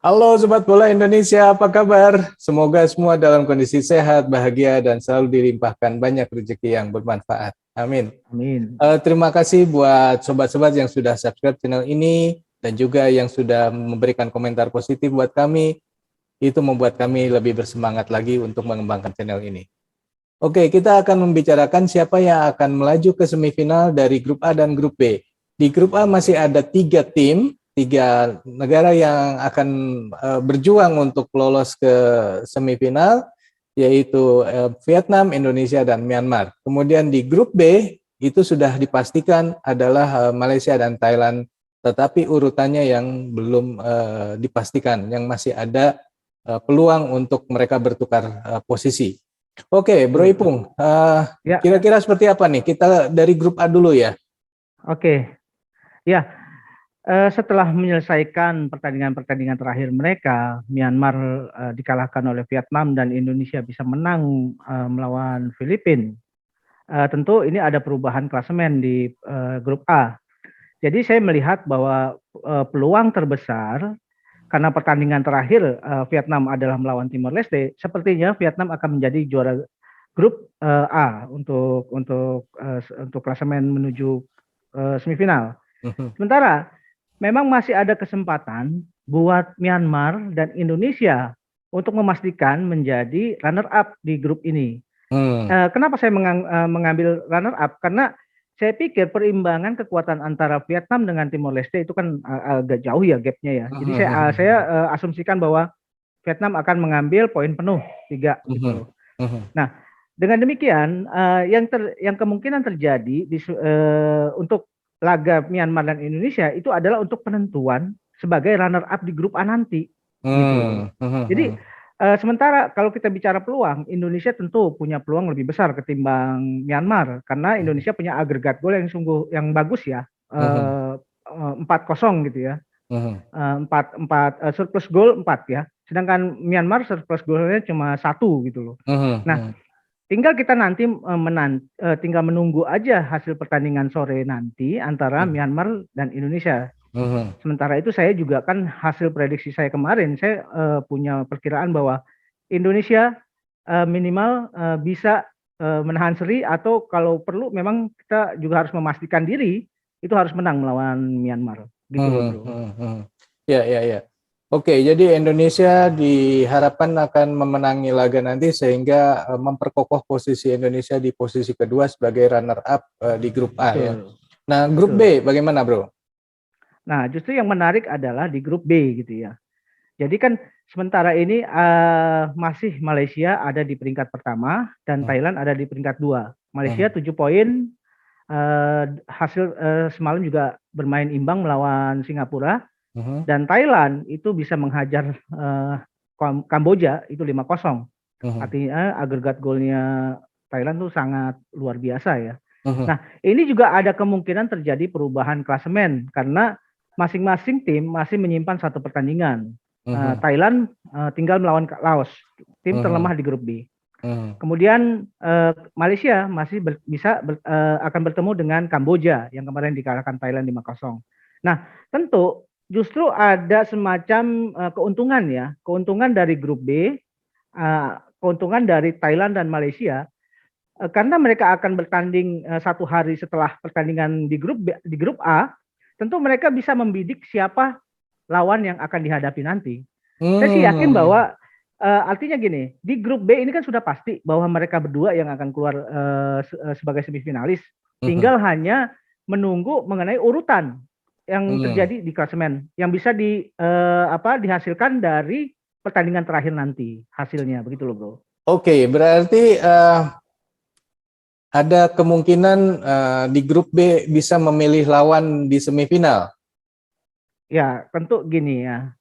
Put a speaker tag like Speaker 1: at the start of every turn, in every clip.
Speaker 1: Halo Sobat Bola Indonesia, apa kabar? Semoga semua dalam kondisi sehat, bahagia, dan selalu dilimpahkan banyak rezeki yang bermanfaat. Amin.
Speaker 2: Amin.
Speaker 1: Terima kasih buat sobat-sobat yang sudah subscribe channel ini dan juga yang sudah memberikan komentar positif buat kami. Itu membuat kami lebih bersemangat lagi untuk mengembangkan channel ini. Oke, kita akan membicarakan siapa yang akan melaju ke semifinal dari grup A dan grup B. Di grup A masih ada 3 tim, 3 negara yang akan berjuang untuk lolos ke semifinal, yaitu Vietnam, Indonesia, dan Myanmar. Kemudian di grup B itu sudah dipastikan adalah Malaysia dan Thailand, tetapi urutannya yang belum dipastikan, yang masih ada peluang untuk mereka bertukar posisi. Oke, Bro
Speaker 2: Betul.
Speaker 1: Ipung,
Speaker 2: Ya,
Speaker 1: kira-kira seperti apa nih? Kita dari grup A dulu ya.
Speaker 2: oke. Ya, setelah menyelesaikan pertandingan-pertandingan terakhir mereka, Myanmar dikalahkan oleh Vietnam dan Indonesia bisa menang melawan Filipina. Tentu ini ada perubahan klasemen di grup A. Jadi saya melihat bahwa peluang terbesar karena pertandingan terakhir Vietnam adalah melawan Timor Leste, sepertinya Vietnam akan menjadi juara grup A untuk klasemen menuju semifinal.
Speaker 1: Mhm.
Speaker 2: Sementara memang masih ada kesempatan buat Myanmar dan Indonesia untuk memastikan menjadi runner up di grup ini.
Speaker 1: Hmm.
Speaker 2: Kenapa saya mengambil runner up? Karena saya pikir perimbangan kekuatan antara Vietnam dengan Timor Leste itu kan agak jauh ya gapnya ya. Jadi saya
Speaker 1: Mhm.
Speaker 2: asumsikan bahwa Vietnam akan mengambil poin penuh 3 gitu
Speaker 1: Mhm.
Speaker 2: loh.
Speaker 1: Mhm.
Speaker 2: Nah, dengan demikian yang kemungkinan terjadi untuk laga Myanmar dan Indonesia itu adalah untuk penentuan sebagai runner up di grup A nanti gitu loh bro.
Speaker 1: Hmm.
Speaker 2: Jadi
Speaker 1: Mhm.
Speaker 2: sementara kalau kita bicara peluang, Indonesia tentu punya peluang lebih besar ketimbang Myanmar karena Indonesia punya agregat gol yang bagus ya,
Speaker 1: Mhm.
Speaker 2: 4-0 gitu ya.
Speaker 1: Mhm.
Speaker 2: Empat empat surplus gol 4 ya. Sedangkan Myanmar surplus golnya cuma 1 gitu loh.
Speaker 1: Mhm.
Speaker 2: Nah,
Speaker 1: Mhm.
Speaker 2: tinggal kita nanti tinggal menunggu aja hasil pertandingan sore nanti antara
Speaker 1: Mhm.
Speaker 2: Myanmar dan Indonesia.
Speaker 1: Mhm.
Speaker 2: Sementara itu saya juga kan hasil prediksi saya kemarin saya punya perkiraan bahwa Indonesia minimal bisa menahan seri atau kalau perlu memang kita juga harus memastikan diri itu harus menang melawan Myanmar gitu loh
Speaker 1: Mhm.
Speaker 2: bro.
Speaker 1: Mhm. Ya, ya, ya. Oke, jadi Indonesia diharapkan akan memenangi laga nanti sehingga memperkokoh posisi Indonesia di posisi kedua sebagai runner up di grup A ya.
Speaker 2: Betul,
Speaker 1: Nah, grup
Speaker 2: betul.
Speaker 1: B bagaimana, Bro?
Speaker 2: Nah, justru yang menarik adalah di grup B gitu ya. Jadi kan sementara ini masih Malaysia ada di peringkat pertama dan
Speaker 1: Mhm.
Speaker 2: Thailand ada di peringkat 2. Malaysia
Speaker 1: Mhm.
Speaker 2: 7 poin, hasil semalam juga bermain imbang melawan Singapura
Speaker 1: Mhm.
Speaker 2: dan Thailand itu bisa menghajar Kamboja itu 5-0.
Speaker 1: Mhm.
Speaker 2: Artinya agregat golnya Thailand tuh sangat luar biasa ya.
Speaker 1: Mhm.
Speaker 2: Nah, ini juga ada kemungkinan terjadi perubahan klasemen karena masing-masing tim masih menyimpan satu pertandingan.
Speaker 1: Mhm.
Speaker 2: Thailand tinggal melawan Laos, tim
Speaker 1: Mhm.
Speaker 2: terlemah di grup B.
Speaker 1: Mhm.
Speaker 2: Kemudian Malaysia masih akan bertemu dengan Kamboja yang kemarin dikalahkan Thailand 5-0. Nah, tentu justru ada semacam keuntungan ya, keuntungan dari grup B, keuntungan dari Thailand dan Malaysia karena mereka akan bertanding 1 hari setelah pertandingan di grup A, tentu mereka bisa membidik siapa lawan yang akan dihadapi nanti. Saya sih yakin
Speaker 1: Hmm.
Speaker 2: bahwa artinya gini, di grup B ini kan sudah pasti bahwa mereka berdua yang akan keluar sebagai semifinalis.
Speaker 1: Mhm.
Speaker 2: Tinggal hanya menunggu mengenai urutan yang
Speaker 1: Hmm.
Speaker 2: terjadi di klasemen yang bisa dihasilkan dari pertandingan terakhir nanti hasilnya begitu loh bro.
Speaker 1: Oke, berarti ada kemungkinan di grup B bisa memilih lawan di semifinal.
Speaker 2: Ya tentu gini ya.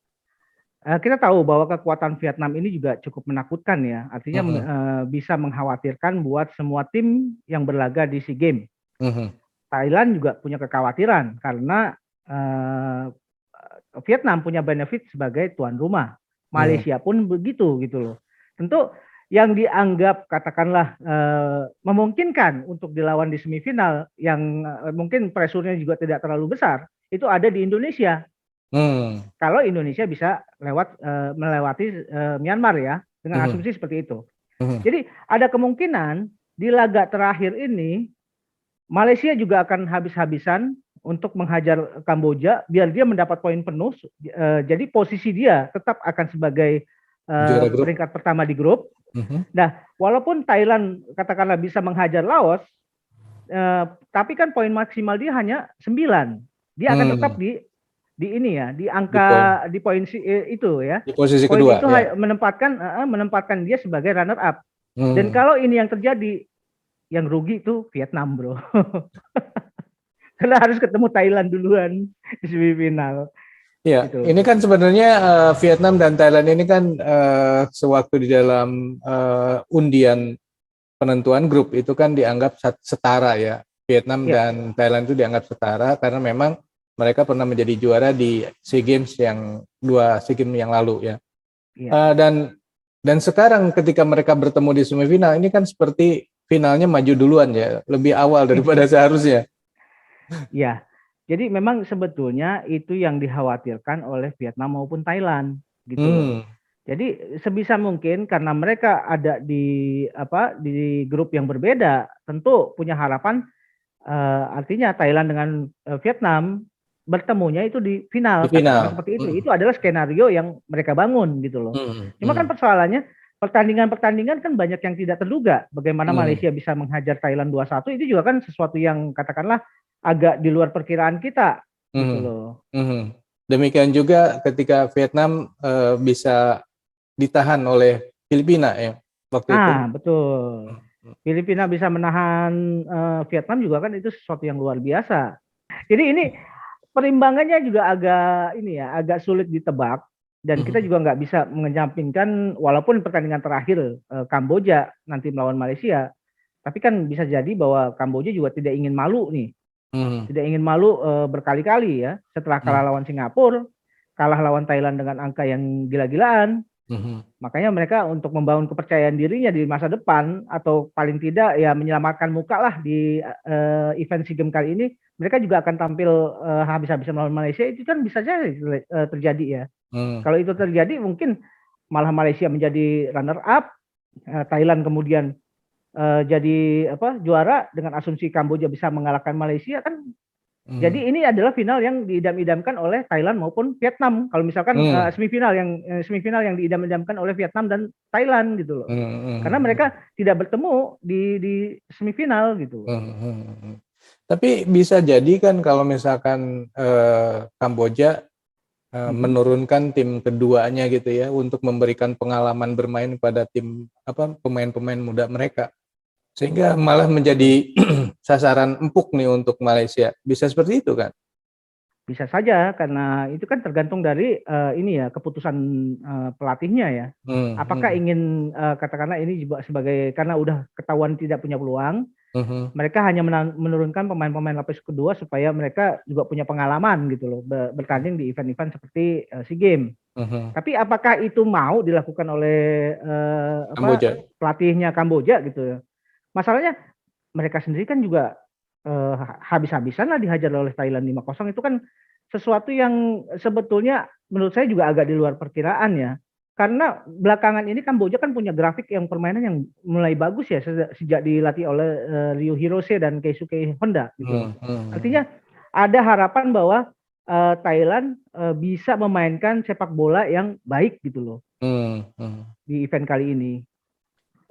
Speaker 2: Kita tahu bahwa kekuatan Vietnam ini juga cukup menakutkan ya. Artinya
Speaker 1: Mhm.
Speaker 2: bisa mengkhawatirkan buat semua tim yang berlaga di SEA Games.
Speaker 1: Mhm.
Speaker 2: Thailand juga punya kekhawatiran karena uh, Vietnam punya benefit sebagai tuan rumah.
Speaker 1: Mhm.
Speaker 2: Malaysia pun begitu gitu loh. Tentu yang dianggap katakanlah memungkinkan untuk dilawan di semifinal yang mungkin pressure-nya juga tidak terlalu besar itu ada di Indonesia Kalau Indonesia bisa melewati Myanmar ya, dengan
Speaker 1: Mhm.
Speaker 2: asumsi seperti itu.
Speaker 1: Mhm.
Speaker 2: Jadi ada kemungkinan di laga terakhir ini Malaysia juga akan habis-habisan untuk menghajar Kamboja biar dia mendapat poin penuh. Jadi posisi dia tetap akan sebagai
Speaker 1: Juara grup.
Speaker 2: peringkat pertama di grup.
Speaker 1: Mhm.
Speaker 2: Nah, walaupun Thailand katakanlah bisa menghajar Laos, tapi kan poin maksimal dia hanya 9. Dia akan tetap di ini ya, di angka di poin itu ya.
Speaker 1: Di posisi
Speaker 2: Poin
Speaker 1: kedua
Speaker 2: itu
Speaker 1: ya.
Speaker 2: menempatkan dia sebagai runner up. Dan
Speaker 1: Hmm.
Speaker 2: kalau ini yang terjadi, yang rugi itu Vietnam, bro. Karena harus ketemu Thailand duluan di semifinal.
Speaker 1: Ya,
Speaker 2: Gitu.
Speaker 1: ini kan sebenarnya Vietnam dan Thailand ini kan sewaktu di dalam undian penentuan grup itu kan dianggap setara ya. Vietnam
Speaker 2: Ya,
Speaker 1: dan Thailand itu dianggap setara karena memang mereka pernah menjadi juara di SEA Games yang SEA Games yang lalu ya.
Speaker 2: ya,
Speaker 1: Dan sekarang ketika mereka bertemu di semifinal ini kan seperti finalnya maju duluan ya, lebih awal daripada seharusnya.
Speaker 2: ya. Jadi memang sebetulnya itu yang dikhawatirkan oleh Vietnam maupun Thailand, gitu loh.
Speaker 1: Hmm.
Speaker 2: Jadi sebisa mungkin karena mereka ada di grup yang berbeda, tentu punya harapan artinya Thailand dengan Vietnam bertemunya itu di
Speaker 1: Di
Speaker 2: final, katakanlah
Speaker 1: final.
Speaker 2: seperti itu. Itu adalah skenario yang mereka bangun gitu loh.
Speaker 1: Hmm.
Speaker 2: Cuma kan
Speaker 1: Hmm.
Speaker 2: persoalannya pertandingan-pertandingan kan banyak yang tidak terduga. Bagaimana
Speaker 1: Hmm.
Speaker 2: Malaysia bisa menghajar Thailand 2-1 itu juga kan sesuatu yang katakanlah agak di luar perkiraan kita gitu
Speaker 1: Hmm.
Speaker 2: loh.
Speaker 1: Hmm. Demikian juga ketika Vietnam bisa ditahan oleh Filipina ya waktu itu.
Speaker 2: Betul. Filipina bisa menahan Vietnam juga kan itu sesuatu yang luar biasa. Jadi ini perimbangannya juga agak ini ya, agak sulit ditebak dan kita
Speaker 1: Hmm.
Speaker 2: juga nggak bisa menyampingkan walaupun pertandingan terakhir Kamboja nanti melawan Malaysia, tapi kan bisa jadi bahwa Kamboja juga tidak ingin malu nih,
Speaker 1: Hmm.
Speaker 2: tidak ingin malu berkali-kali ya setelah kalah
Speaker 1: Hmm.
Speaker 2: lawan Singapura, kalah lawan Thailand dengan angka yang gila-gilaan.
Speaker 1: Hmm.
Speaker 2: Makanya mereka untuk membangun kepercayaan dirinya di masa depan atau paling tidak ya menyelamatkan muka lah di event SEA Games kali ini, mereka juga akan tampil habis-habisan melawan Malaysia. Itu kan bisa jadi terjadi ya.
Speaker 1: Hmm.
Speaker 2: Kalau itu terjadi mungkin malah Malaysia menjadi runner up, Thailand kemudian jadi juara dengan asumsi Kamboja bisa mengalahkan Malaysia kan.
Speaker 1: Hmm.
Speaker 2: Jadi ini adalah final yang diidam-idamkan oleh Thailand maupun Vietnam. Kalau misalkan
Speaker 1: Hmm.
Speaker 2: semifinal yang diidam-idamkan oleh Vietnam dan Thailand gitu loh. Karena
Speaker 1: Hmm.
Speaker 2: mereka tidak bertemu di semifinal gitu.
Speaker 1: Hmm. Tapi bisa jadi kan kalau misalkan Kamboja menurunkan tim keduanya gitu ya untuk memberikan pengalaman bermain pada tim pemain-pemain muda mereka sehingga malah menjadi sasaran empuk nih untuk Malaysia. Bisa seperti itu kan?
Speaker 2: Bisa saja karena itu kan tergantung dari ini ya keputusan pelatihnya ya.
Speaker 1: Hmm.
Speaker 2: Apakah
Speaker 1: Hmm.
Speaker 2: ingin katakanlah ini juga sebagai karena udah ketahuan tidak punya peluang,
Speaker 1: Hmm.
Speaker 2: mereka hanya menurunkan pemain-pemain lapis kedua supaya mereka juga punya pengalaman gitu loh bertanding di event-event seperti SEA Games.
Speaker 1: Hmm.
Speaker 2: Tapi apakah itu mau dilakukan oleh
Speaker 1: Kamboja.
Speaker 2: pelatihnya Kamboja gitu ya? Masalahnya mereka sendiri kan juga habis-habisan lah dihajar oleh Thailand 5-0 itu kan sesuatu yang sebetulnya menurut saya juga agak di luar perkiraan ya. Karena belakangan ini Kamboja kan punya grafik yang permainan yang mulai bagus ya sejak dilatih oleh Ryu Hirose dan Keisuke Honda gitu loh.
Speaker 1: Hmm. Hmm.
Speaker 2: Artinya ada harapan bahwa Thailand bisa memainkan sepak bola yang baik gitu loh
Speaker 1: Hmm. Hmm.
Speaker 2: di event kali ini.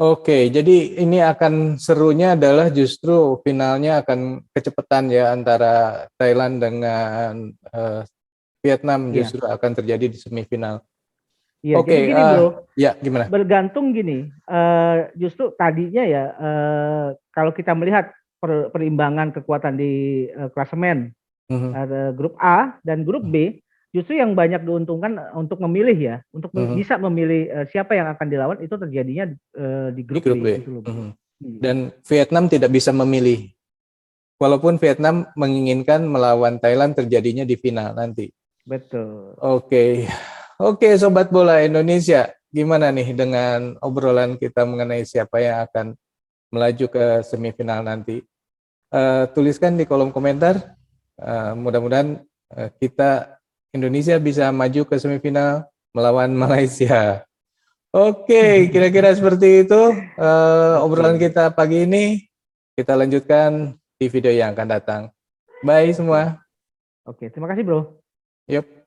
Speaker 1: Oke, jadi ini akan serunya adalah justru finalnya akan kecepatan ya antara Thailand dengan Vietnam
Speaker 2: Iya,
Speaker 1: justru akan terjadi di semifinal.
Speaker 2: iya. Jadi
Speaker 1: Oke,
Speaker 2: gini bro,
Speaker 1: ya gimana?
Speaker 2: bergantung gini. Justru tadinya ya kalau kita melihat perimbangan kekuatan di klasemen
Speaker 1: Mhm.
Speaker 2: grup A dan grup B, justru yang banyak diuntungkan untuk memilih ya, untuk
Speaker 1: Mhm.
Speaker 2: bisa memilih siapa yang akan dilawan itu terjadinya di
Speaker 1: Di
Speaker 2: grup
Speaker 1: grup
Speaker 2: B
Speaker 1: B.
Speaker 2: gitu loh bro.
Speaker 1: Mhm.
Speaker 2: Iya.
Speaker 1: Dan Vietnam tidak bisa memilih. Walaupun Vietnam menginginkan melawan Thailand terjadinya di final nanti.
Speaker 2: Betul.
Speaker 1: Oke. Oke, Sobat Bola Indonesia. Gimana nih dengan obrolan kita mengenai siapa yang akan melaju ke semifinal nanti? Tuliskan di kolom komentar. Mudah-mudahan kita Indonesia bisa maju ke semifinal melawan Malaysia. Oke, kira-kira seperti itu obrolan kita pagi ini. Kita lanjutkan di video yang akan datang. Bye semua.
Speaker 2: Oke, terima kasih bro.
Speaker 1: Yuk.